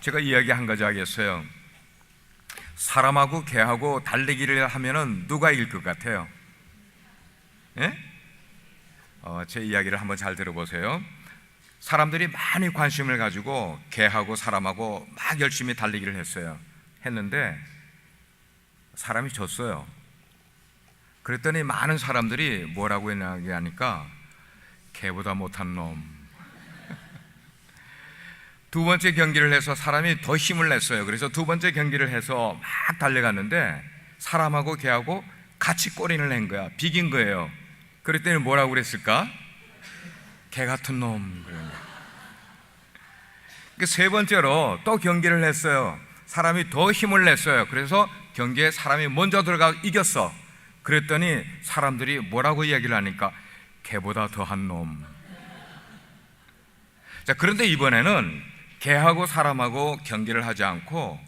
제가 이야기 한 가지 하겠어요. 사람하고 개하고 달리기를 하면은 누가 이길 것 같아요? 예? 제 이야기를 한번 잘 들어보세요. 사람들이 많이 관심을 가지고 개하고 사람하고 막 열심히 달리기를 했는데 사람이 졌어요. 그랬더니 많은 사람들이 뭐라고 하니까 개보다 못한 놈. 두 번째 경기를 해서 사람이 더 힘을 냈어요. 그래서 두 번째 경기를 해서 막 달려갔는데 사람하고 개하고 같이 꼬리를 낸 거야. 비긴 거예요. 그랬더니 뭐라고 그랬을까? 개 같은 놈. 세 번째로 또 경기를 했어요. 사람이 더 힘을 냈어요. 그래서 경기에 사람이 먼저 들어가 이겼어. 그랬더니 사람들이 뭐라고 이야기를 하니까 개보다 더한 놈. 자, 그런데 이번에는 개하고 사람하고 경기를 하지 않고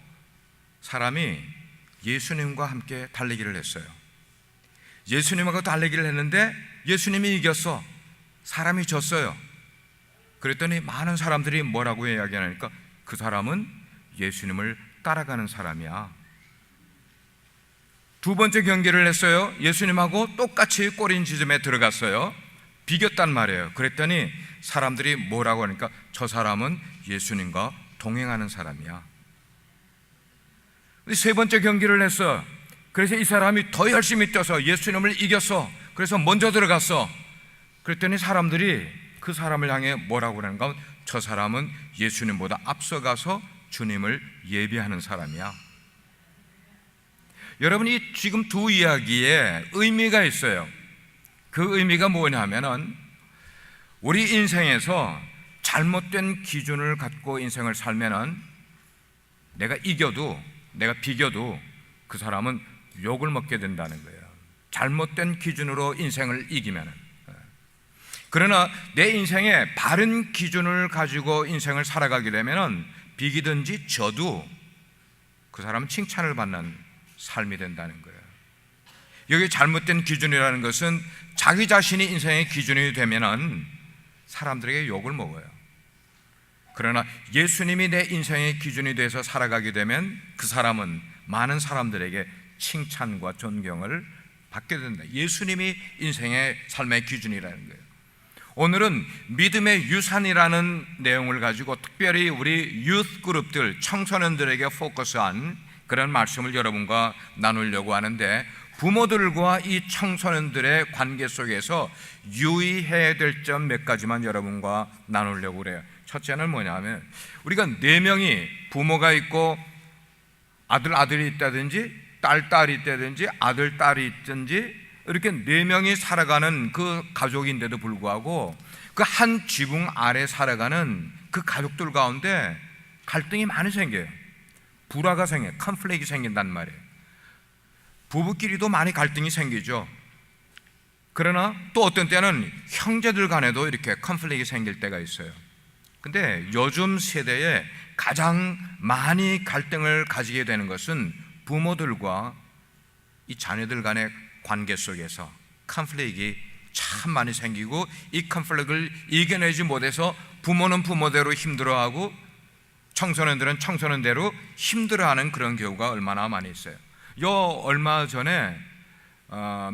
사람이 예수님과 함께 달리기를 했어요. 예수님하고 달리기를 했는데 예수님이 이겼어. 사람이 졌어요. 그랬더니 많은 사람들이 뭐라고 이야기하니까 그 사람은 예수님을 따라가는 사람이야. 두 번째 경기를 했어요. 예수님하고 똑같이 꼬린 지점에 들어갔어요. 비겼단 말이에요. 그랬더니 사람들이 뭐라고 하니까 저 사람은 예수님과 동행하는 사람이야. 세 번째 경기를 했어. 그래서 이 사람이 더 열심히 뛰어서 예수님을 이겼어. 그래서 먼저 들어갔어. 그랬더니 사람들이 그 사람을 향해 뭐라고 하는가? 저 사람은 예수님보다 앞서가서 주님을 예비하는 사람이야. 여러분, 이 지금 두 이야기에 의미가 있어요. 그 의미가 뭐냐면은 우리 인생에서 잘못된 기준을 갖고 인생을 살면은 내가 이겨도 내가 비겨도 그 사람은 욕을 먹게 된다는 거예요. 잘못된 기준으로 인생을 이기면은. 그러나 내 인생에 바른 기준을 가지고 인생을 살아가게 되면은 비기든지 져도 그 사람은 칭찬을 받는 삶이 된다는 거예요. 여기 잘못된 기준이라는 것은 자기 자신이 인생의 기준이 되면은 사람들에게 욕을 먹어요. 그러나 예수님이 내 인생의 기준이 돼서 살아가게 되면 그 사람은 많은 사람들에게 칭찬과 존경을 받게 된다. 예수님이 인생의 삶의 기준이라는 거예요. 오늘은 믿음의 유산이라는 내용을 가지고 특별히 우리 유스 그룹들, 청소년들에게 포커스한 그런 말씀을 여러분과 나누려고 하는데, 부모들과 이 청소년들의 관계 속에서 유의해야 될 점 몇 가지만 여러분과 나누려고 그래요. 첫째는 뭐냐면, 우리가 4명이 부모가 있고 아들이 있다든지 딸이 있다든지 아들이 있든지 이렇게 4명이 살아가는 그 가족인데도 불구하고 그 한 지붕 아래 살아가는 그 가족들 가운데 갈등이 많이 생겨요. 불화가 생겨요. 컨플릭이 생긴단 말이에요. 부부끼리도 많이 갈등이 생기죠. 그러나 또 어떤 때는 형제들 간에도 이렇게 컨플릭이 생길 때가 있어요. 근데 요즘 세대에 가장 많이 갈등을 가지게 되는 것은 부모들과 이 자녀들 간의 관계 속에서 컨플릭이 참 많이 생기고, 이 컨플릭을 이겨내지 못해서 부모는 부모대로 힘들어하고 청소년들은 청소년대로 힘들어하는 그런 경우가 얼마나 많이 있어요. 얼마 전에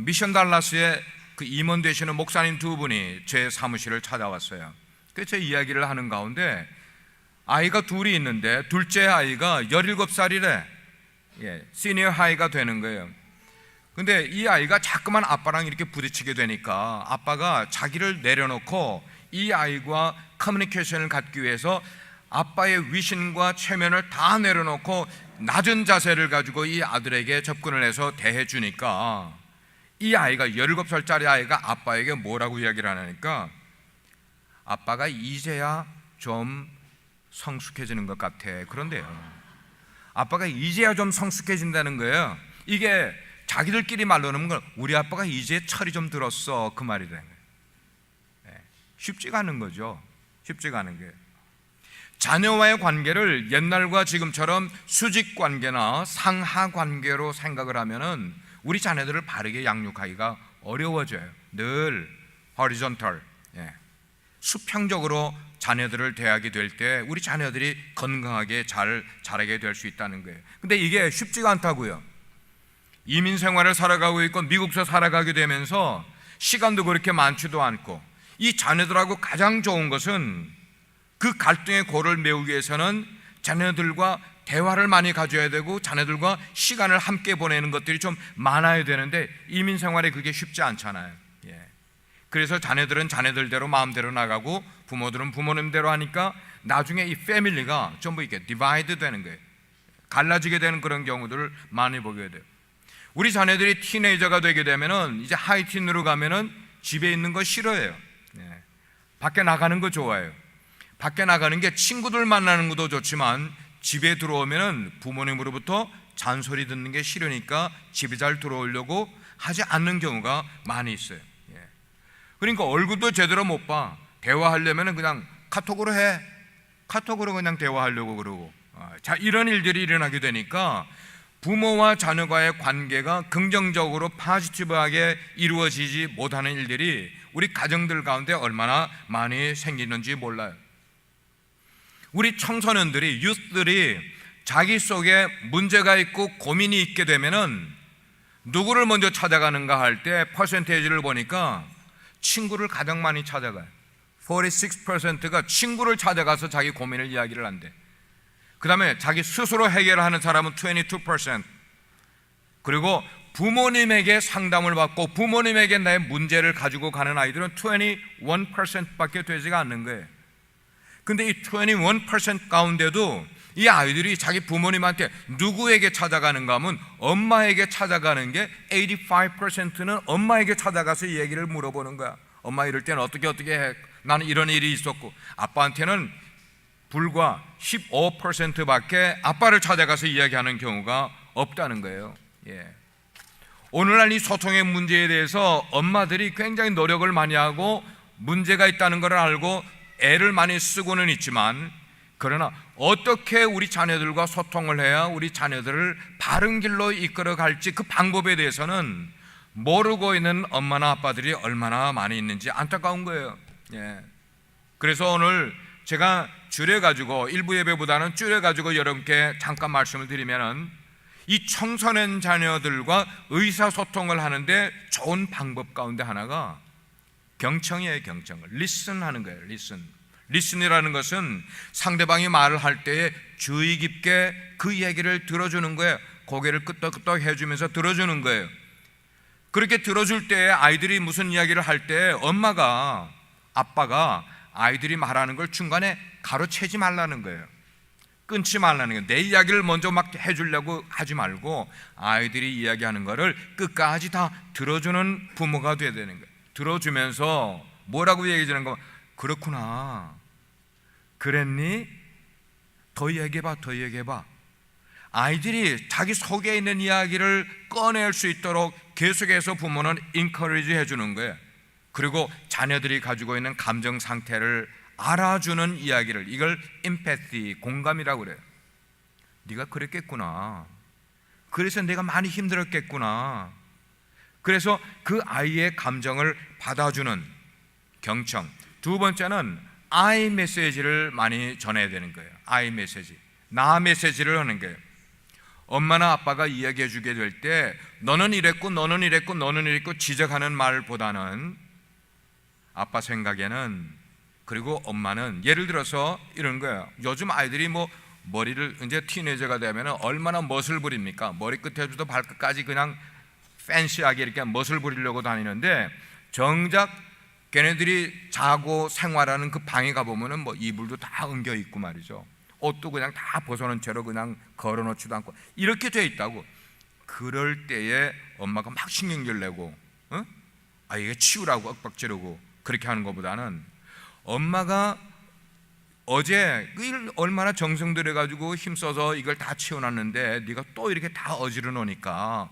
미션 달라스에 그 임원 되시는 목사님 2분이 제 사무실을 찾아왔어요. 그래서 이야기를 하는 가운데 아이가 둘이 있는데 둘째 아이가 17살이래. 시니어 하이가 되는 거예요. 근데 이 아이가 자꾸만 아빠랑 이렇게 부딪히게 되니까 아빠가 자기를 내려놓고 이 아이와 커뮤니케이션을 갖기 위해서 아빠의 위신과 체면을 다 내려놓고 낮은 자세를 가지고 이 아들에게 접근을 해서 대해주니까 이 아이가 17살짜리 아이가 아빠에게 뭐라고 이야기를 하니까 아빠가 이제야 좀 성숙해지는 것 같아. 그런데요, 아빠가 이제야 좀 성숙해진다는 거예요. 이게 자기들끼리 말로는 건 우리 아빠가 이제 철이 좀 들었어, 그 말이 되는 거예요. 쉽지가 않은 거죠. 쉽지가 않은 거예요. 자녀와의 관계를 옛날과 지금처럼 수직 관계나 상하 관계로 생각을 하면은 우리 자녀들을 바르게 양육하기가 어려워져요. 늘 horizontal, 수평적으로 자녀들을 대하게 될 때 우리 자녀들이 건강하게 잘 자라게 될 수 있다는 거예요. 근데 이게 쉽지가 않다고요. 이민 생활을 살아가고 있고 미국서 살아가게 되면서 시간도 그렇게 많지도 않고, 이 자녀들하고 가장 좋은 것은 그 갈등의 골을 메우기 위해서는 자녀들과 대화를 많이 가져야 되고 자녀들과 시간을 함께 보내는 것들이 좀 많아야 되는데 이민 생활에 그게 쉽지 않잖아요. 그래서 자녀들은 자녀들대로 마음대로 나가고 부모들은 부모님대로 하니까 나중에 이 패밀리가 전부 이렇게 디바이드 되는 거예요. 갈라지게 되는 그런 경우들을 많이 보게 돼요. 우리 자녀들이 티네이저가 되게 되면은 이제 하이틴으로 가면은 집에 있는 거 싫어해요. 밖에 나가는 거 좋아해요. 밖에 나가는 게 친구들 만나는 것도 좋지만 집에 들어오면은 부모님으로부터 잔소리 듣는 게 싫으니까 집에 잘 들어오려고 하지 않는 경우가 많이 있어요. 그러니까 얼굴도 제대로 못 봐. 대화하려면은 그냥 카톡으로 해. 카톡으로 그냥 대화하려고 그러고. 자, 이런 일들이 일어나게 되니까 부모와 자녀과의 관계가 긍정적으로 포지티브하게 이루어지지 못하는 일들이 우리 가정들 가운데 얼마나 많이 생기는지 몰라요. 우리 청소년들이, 유스들이 자기 속에 문제가 있고 고민이 있게 되면은 누구를 먼저 찾아가는가 할 때 퍼센테이지를 보니까 친구를 가장 많이 찾아가요. 46%가 친구를 찾아가서 자기 고민을 이야기를 한대. 그 다음에 자기 스스로 해결하는 사람은 22%, 그리고 부모님에게 상담을 받고 부모님에게 나의 문제를 가지고 가는 아이들은 21%밖에 되지가 않는 거예요. 근데 이 21% 가운데도 이 아이들이 자기 부모님한테 누구에게 찾아가는가 하면 엄마에게 찾아가는 게 85%는 엄마에게 찾아가서 이 얘기를 물어보는 거야. 엄마 이럴 때는 어떻게 해? 나는 이런 일이 있었고. 아빠한테는 불과 15%밖에 아빠를 찾아가서 이야기하는 경우가 없다는 거예요. 오늘날 이 소통의 문제에 대해서 엄마들이 굉장히 노력을 많이 하고 문제가 있다는 걸 알고 애를 많이 쓰고는 있지만, 그러나 어떻게 우리 자녀들과 소통을 해야 우리 자녀들을 바른 길로 이끌어 갈지 그 방법에 대해서는 모르고 있는 엄마나 아빠들이 얼마나 많이 있는지 안타까운 거예요. 그래서 오늘 제가 줄여가지고, 일부 예배보다는 줄여가지고 여러분께 잠깐 말씀을 드리면은, 이 청소년 자녀들과 의사소통을 하는데 좋은 방법 가운데 하나가 경청이에요. 경청을 listen 하는 거예요. listen이라는 것은 상대방이 말을 할 때에 주의 깊게 그 얘기를 들어주는 거예요. 고개를 끄덕끄덕 해주면서 들어주는 거예요. 그렇게 들어줄 때 아이들이 무슨 이야기를 할 때 엄마가, 아빠가 아이들이 말하는 걸 중간에 가로채지 말라는 거예요. 끊지 말라는 거예요. 내 이야기를 먼저 막 해주려고 하지 말고 아이들이 이야기하는 거를 끝까지 다 들어주는 부모가 돼야 되는 거예요. 들어주면서 뭐라고 얘기해 주는 거, 그렇구나, 그랬니? 더 얘기해봐. 아이들이 자기 속에 있는 이야기를 꺼낼 수 있도록 계속해서 부모는 인커리지 해주는 거예요. 그리고 자녀들이 가지고 있는 감정 상태를 알아주는 이야기를, 이걸 임패티, 공감이라고 그래요. 네가 그랬겠구나, 그래서 내가 많이 힘들었겠구나. 그래서 그 아이의 감정을 받아주는 경청. 두 번째는 I 메시지를 많이 전해야 되는 거예요. I 메시지, 나 메시지를 하는 거예요. 엄마나 아빠가 이야기해 주게 될 때 너는 이랬고 너는 이랬고 너는 이랬고 지적하는 말보다는 아빠 생각에는, 그리고 엄마는 예를 들어서 이런 거예요. 요즘 아이들이 뭐 머리를 이제 티네이저가 되면 얼마나 멋을 부립니까? 머리끝에부터 발끝까지 그냥 팬시하게 이렇게 멋을 부리려고 다니는데, 정작 걔네들이 자고 생활하는 그 방에 가보면은 뭐 이불도 다 엉겨 있고 말이죠. 옷도 그냥 다 벗어놓은 채로 그냥 걸어놓지도 않고 이렇게 돼 있다고. 그럴 때에 엄마가 막 신경질 내고 이게 치우라고 윽박지르고 그렇게 하는 것보다는, 엄마가 어제 일 얼마나 정성 들여가지고 힘써서 이걸 다 치워놨는데 네가 또 이렇게 다 어지러 놓으니까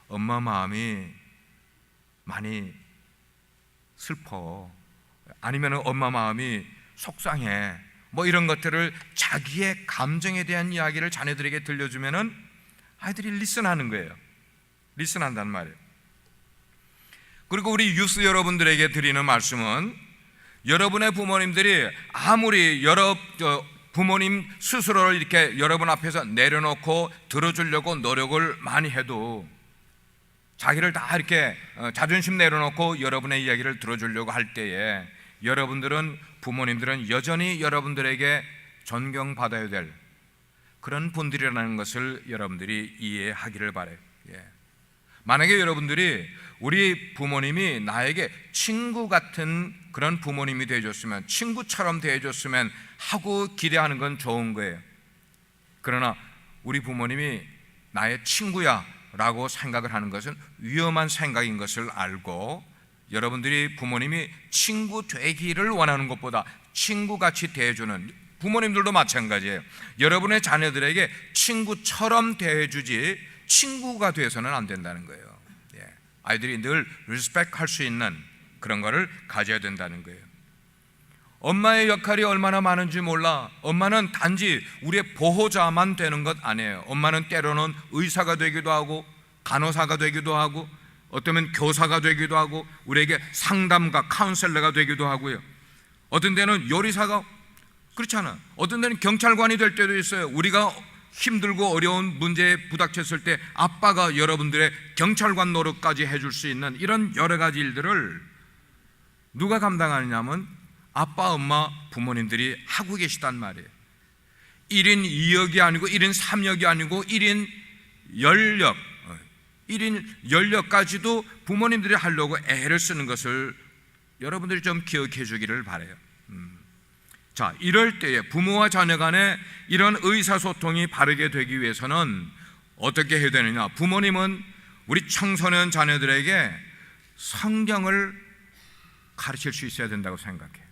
엄마 마음이 많이 슬퍼, 아니면 엄마 마음이 속상해, 뭐 이런 것들을 자기의 감정에 대한 이야기를 자녀들에게 들려주면은 아이들이 리슨하는 거예요. 리슨한단 말이에요. 그리고 우리 유스 여러분들에게 드리는 말씀은, 여러분의 부모님들이 아무리 부모님 스스로를 이렇게 여러분 앞에서 내려놓고 들어주려고 노력을 많이 해도, 자기를 다 이렇게 자존심 내려놓고 여러분의 이야기를 들어주려고 할 때에 부모님들은 여전히 여러분들에게 존경받아야 될 그런 분들이라는 것을 여러분들이 이해하기를 바라요. 만약에 여러분들이 우리 부모님이 나에게 친구 같은 그런 부모님이 되어줬으면, 친구처럼 되어줬으면 하고 기대하는 건 좋은 거예요. 그러나 우리 부모님이 나의 친구야 라고 생각을 하는 것은 위험한 생각인 것을 알고, 여러분들이 부모님이 친구 되기를 원하는 것보다 친구같이 대해주는, 부모님들도 마찬가지예요. 여러분의 자녀들에게 친구처럼 대해주지 친구가 돼서는 안 된다는 거예요. 아이들이 늘 리스펙할 수 있는 그런 거를 가져야 된다는 거예요. 엄마의 역할이 얼마나 많은지 몰라. 엄마는 단지 우리의 보호자만 되는 것 아니에요. 엄마는 때로는 의사가 되기도 하고, 간호사가 되기도 하고, 어쩌면 교사가 되기도 하고, 우리에게 상담가, 카운셀러가 되기도 하고요. 어떤 데는 요리사가, 그렇잖아. 어떤 데는 경찰관이 될 때도 있어요. 우리가 힘들고 어려운 문제에 부닥쳤을 때 아빠가 여러분들의 경찰관 노릇까지 해줄 수 있는 이런 여러 가지 일들을 누가 감당하느냐면 아빠, 엄마, 부모님들이 하고 계시단 말이에요. 1인 2역이 아니고 1인 3역이 아니고 1인 연력, 1인 연력까지도 부모님들이 하려고 애를 쓰는 것을 여러분들이 좀 기억해 주기를 바라요. 자, 이럴 때에 부모와 자녀 간에 이런 의사소통이 바르게 되기 위해서는 어떻게 해야 되느냐? 부모님은 우리 청소년 자녀들에게 성경을 가르칠 수 있어야 된다고 생각해요.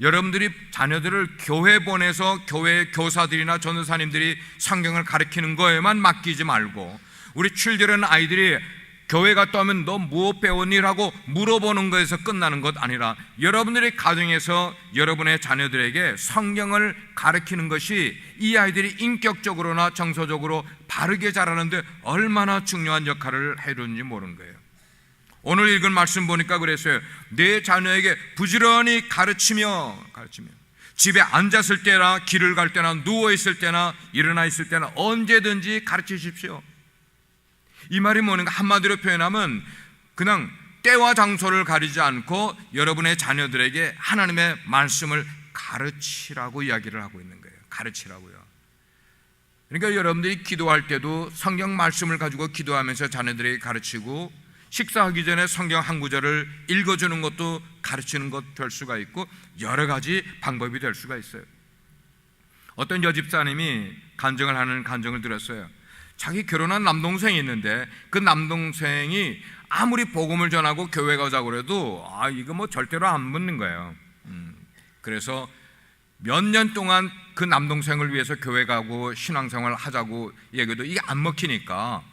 여러분들이 자녀들을 교회 보내서 교회 교사들이나 전도사님들이 성경을 가르치는 거에만 맡기지 말고, 우리 칠드런 아이들이 교회 갔다 오면 너 무엇 배웠니라고 물어보는 것에서 끝나는 것 아니라 여러분들의 가정에서 여러분의 자녀들에게 성경을 가르치는 것이 이 아이들이 인격적으로나 정서적으로 바르게 자라는데 얼마나 중요한 역할을 해주는지 모르는 거예요. 오늘 읽은 말씀 보니까 그랬어요. 내 자녀에게 부지런히 가르치며 집에 앉았을 때나 길을 갈 때나 누워있을 때나 일어나 있을 때나 언제든지 가르치십시오. 이 말이 뭐는가? 한마디로 표현하면 그냥 때와 장소를 가리지 않고 여러분의 자녀들에게 하나님의 말씀을 가르치라고 이야기를 하고 있는 거예요. 가르치라고요. 그러니까 여러분들이 기도할 때도 성경 말씀을 가지고 기도하면서 자녀들에게 가르치고, 식사하기 전에 성경 한 구절을 읽어주는 것도 가르치는 것 될 수가 있고, 여러 가지 방법이 될 수가 있어요. 어떤 여집사님이 간증을 들었어요. 자기 결혼한 남동생이 있는데 그 남동생이 아무리 복음을 전하고 교회 가자고 그래도 이거 뭐 절대로 안 묻는 거예요. 그래서 몇 년 동안 그 남동생을 위해서 교회 가고 신앙생활 하자고 얘기해도 이게 안 먹히니까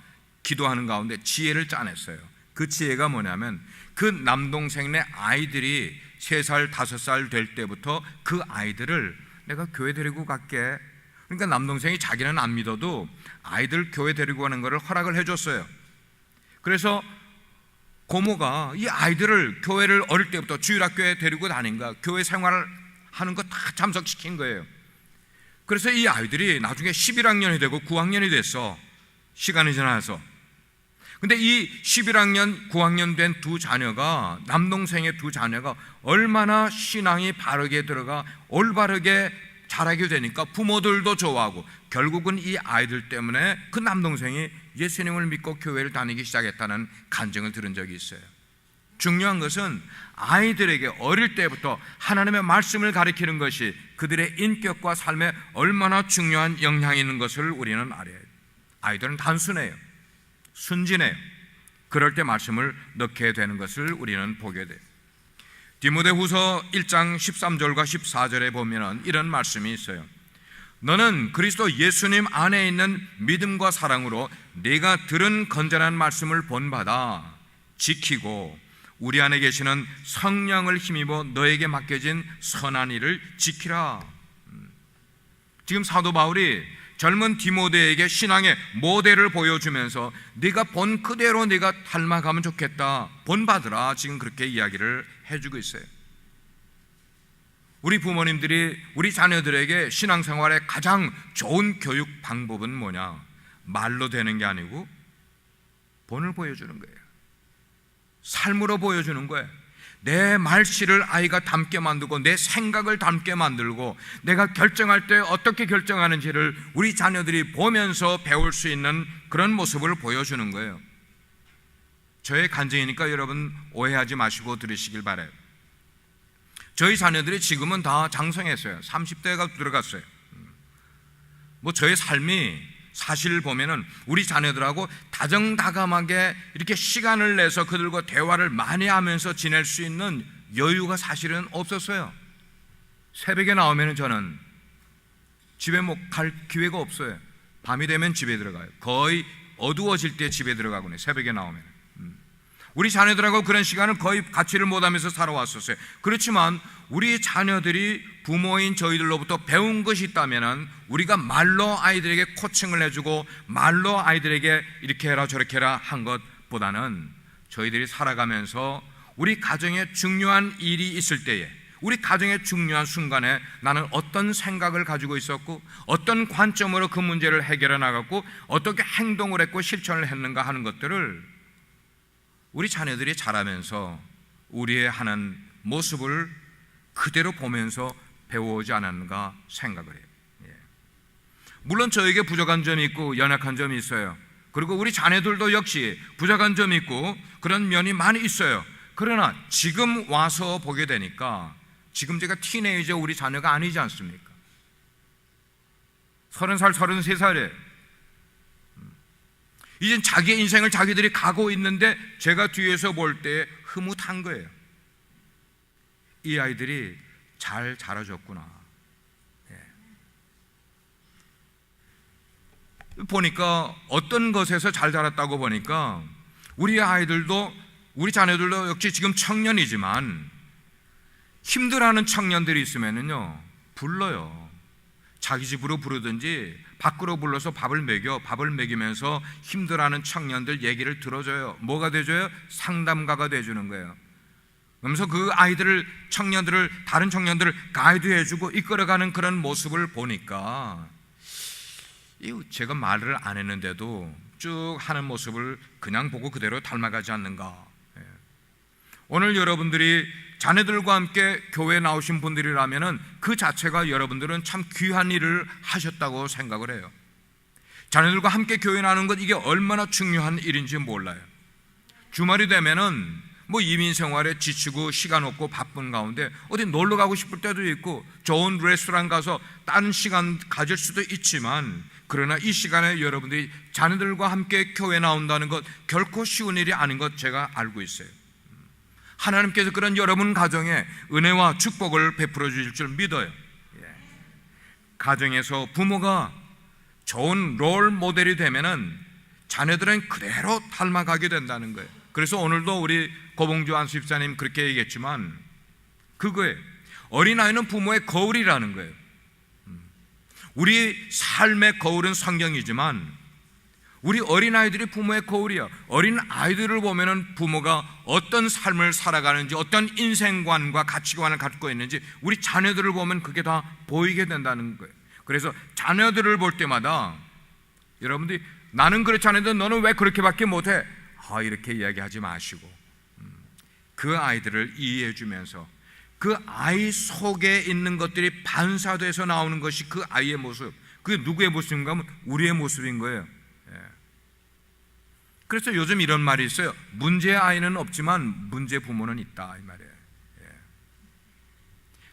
기도하는 가운데 지혜를 짜냈어요. 그 지혜가 뭐냐면, 그 남동생네 아이들이 3살, 5살 될 때부터 그 아이들을 내가 교회 데리고 갈게. 그러니까 남동생이 자기는 안 믿어도 아이들 교회 데리고 가는 것을 허락을 해줬어요. 그래서 고모가 이 아이들을 교회를 어릴 때부터 주일학교에 데리고 다닌 거야. 교회 생활을 하는 거 다 참석시킨 거예요. 그래서 이 아이들이 나중에 11학년이 되고 9학년이 됐어. 시간이 지나서. 근데 이 11학년, 9학년 된 두 자녀가, 남동생의 두 자녀가 얼마나 신앙이 바르게 들어가 올바르게 자라게 되니까 부모들도 좋아하고, 결국은 이 아이들 때문에 그 남동생이 예수님을 믿고 교회를 다니기 시작했다는 간증을 들은 적이 있어요. 중요한 것은 아이들에게 어릴 때부터 하나님의 말씀을 가르치는 것이 그들의 인격과 삶에 얼마나 중요한 영향이 있는 것을 우리는 알아요. 아이들은 단순해요. 순진해요. 그럴 때 말씀을 넣게 되는 것을 우리는 보게 돼요. 디모데후서 1장 13절과 14절에 보면 이런 말씀이 있어요. 너는 그리스도 예수님 안에 있는 믿음과 사랑으로 네가 들은 건전한 말씀을 본받아 지키고 우리 안에 계시는 성령을 힘입어 너에게 맡겨진 선한 일을 지키라. 지금 사도 바울이 젊은 디모데에게 신앙의 모델을 보여주면서 네가 본 그대로 네가 닮아가면 좋겠다, 본받으라, 지금 그렇게 이야기를 해주고 있어요. 우리 부모님들이 우리 자녀들에게 신앙생활의 가장 좋은 교육 방법은 뭐냐? 말로 되는 게 아니고 본을 보여주는 거예요. 삶으로 보여주는 거예요. 내 말씨를 아이가 닮게 만들고 내 생각을 닮게 만들고 내가 결정할 때 어떻게 결정하는지를 우리 자녀들이 보면서 배울 수 있는 그런 모습을 보여주는 거예요. 저의 간증이니까 여러분 오해하지 마시고 들으시길 바라요. 저희 자녀들이 지금은 다 장성했어요. 30대가 들어갔어요. 저의 삶이 사실 보면은 우리 자녀들하고 다정다감하게 이렇게 시간을 내서 그들과 대화를 많이 하면서 지낼 수 있는 여유가 사실은 없었어요. 새벽에 나오면은 저는 집에 갈 기회가 없어요. 밤이 되면 집에 들어가요. 거의 어두워질 때 집에 들어가곤 해요. 새벽에 나오면. 우리 자녀들하고 그런 시간을 거의 같이를 못하면서 살아왔었어요. 그렇지만 우리 자녀들이 부모인 저희들로부터 배운 것이 있다면 우리가 말로 아이들에게 코칭을 해주고 말로 아이들에게 이렇게 해라 저렇게 해라 한 것보다는 저희들이 살아가면서 우리 가정에 중요한 일이 있을 때에, 우리 가정의 중요한 순간에 나는 어떤 생각을 가지고 있었고 어떤 관점으로 그 문제를 해결해 나갔고 어떻게 행동을 했고 실천을 했는가 하는 것들을 우리 자녀들이 자라면서 우리의 하는 모습을 그대로 보면서 배워오지 않았는가 생각을 해요. 물론 저에게 부족한 점이 있고 연약한 점이 있어요. 그리고 우리 자녀들도 역시 부족한 점이 있고 그런 면이 많이 있어요. 그러나 지금 와서 보게 되니까 지금 제가 티네이저 우리 자녀가 아니지 않습니까? 30살, 33살이에요. 이젠 자기의 인생을 자기들이 가고 있는데 제가 뒤에서 볼 때 흐뭇한 거예요. 이 아이들이 잘 자라줬구나. 보니까 어떤 것에서 잘 자랐다고 보니까 우리 아이들도 우리 자녀들도 역시 지금 청년이지만 힘들어하는 청년들이 있으면은요 불러요. 자기 집으로 부르든지 밖으로 불러서 밥을 먹이면서 힘들어하는 청년들 얘기를 들어줘요. 뭐가 돼줘요? 상담가가 돼주는 거예요. 그러면서 그 아이들을, 청년들을, 다른 청년들을 가이드해주고 이끌어가는 그런 모습을 보니까 제가 말을 안 했는데도 쭉 하는 모습을 그냥 보고 그대로 닮아가지 않는가. 오늘 여러분들이 자녀들과 함께 교회에 나오신 분들이라면 그 자체가 여러분들은 참 귀한 일을 하셨다고 생각을 해요. 자녀들과 함께 교회에 나오는 것, 이게 얼마나 중요한 일인지 몰라요. 주말이 되면은 이민 생활에 지치고 시간 없고 바쁜 가운데 어디 놀러 가고 싶을 때도 있고 좋은 레스토랑 가서 다른 시간 가질 수도 있지만, 그러나 이 시간에 여러분들이 자녀들과 함께 교회에 나온다는 것 결코 쉬운 일이 아닌 것 제가 알고 있어요. 하나님께서 그런 여러분 가정에 은혜와 축복을 베풀어 주실 줄 믿어요. 가정에서 부모가 좋은 롤 모델이 되면은 자녀들은 그대로 닮아가게 된다는 거예요. 그래서 오늘도 우리 고봉주 안수집사님 그렇게 얘기했지만 그거예요. 어린아이는 부모의 거울이라는 거예요. 우리 삶의 거울은 성경이지만 우리 어린아이들이 부모의 거울이야. 어린아이들을 보면은 부모가 어떤 삶을 살아가는지, 어떤 인생관과 가치관을 갖고 있는지 우리 자녀들을 보면 그게 다 보이게 된다는 거예요. 그래서 자녀들을 볼 때마다 여러분들이 나는 그렇지 않은데 너는 왜 그렇게밖에 못해? 이렇게 이야기하지 마시고 그 아이들을 이해해 주면서 그 아이 속에 있는 것들이 반사돼서 나오는 것이 그 아이의 모습, 그게 누구의 모습인가 하면 우리의 모습인 거예요. 그래서 요즘 이런 말이 있어요. 문제의 아이는 없지만 문제 부모는 있다, 이 말이에요.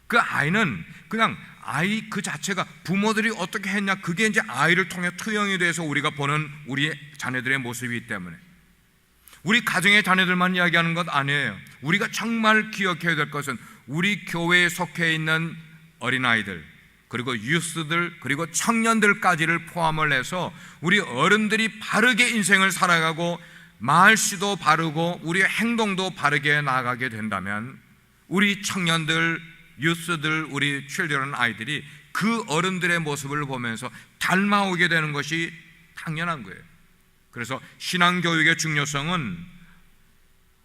그 아이는 그냥 아이 그 자체가 부모들이 어떻게 했냐, 그게 이제 아이를 통해 투영이 돼서 우리가 보는 우리 자녀들의 모습이기 때문에 우리 가정의 자녀들만 이야기하는 것 아니에요. 우리가 정말 기억해야 될 것은 우리 교회에 속해 있는 어린아이들, 그리고 유스들, 그리고 청년들까지를 포함을 해서 우리 어른들이 바르게 인생을 살아가고 말씨도 바르고 우리의 행동도 바르게 나아가게 된다면 우리 청년들, 유스들, 우리 칠드런 아이들이 그 어른들의 모습을 보면서 닮아오게 되는 것이 당연한 거예요. 그래서 신앙교육의 중요성은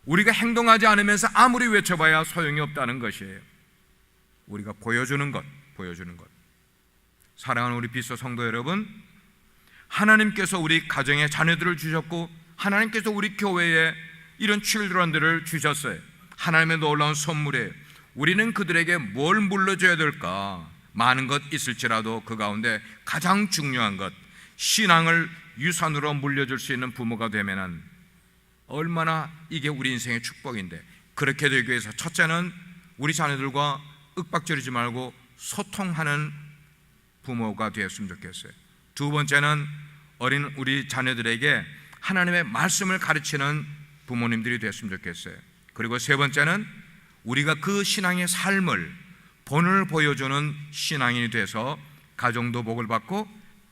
우리가 행동하지 않으면서 아무리 외쳐봐야 소용이 없다는 것이에요. 우리가 보여주는 것. 사랑하는 우리 비서 성도 여러분, 하나님께서 우리 가정에 자녀들을 주셨고 하나님께서 우리 교회에 이런 칠드런들을 주셨어요. 하나님의 놀라운 선물이에요. 우리는 그들에게 뭘 물려줘야 될까? 많은 것 있을지라도 그 가운데 가장 중요한 것, 신앙을 유산으로 물려줄 수 있는 부모가 되면은 얼마나 이게 우리 인생의 축복인데, 그렇게 되기 위해서 첫째는 우리 자녀들과 윽박지르지 말고 소통하는 부모가 되었으면 좋겠어요. 두 번째는 어린 우리 자녀들에게 하나님의 말씀을 가르치는 부모님들이 되었으면 좋겠어요. 그리고 세 번째는 우리가 그 신앙의 삶을 본을 보여주는 신앙인이 돼서 가정도 복을 받고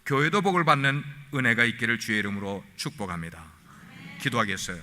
교회도 복을 받는 은혜가 있기를 주의 이름으로 축복합니다. 기도하겠어요.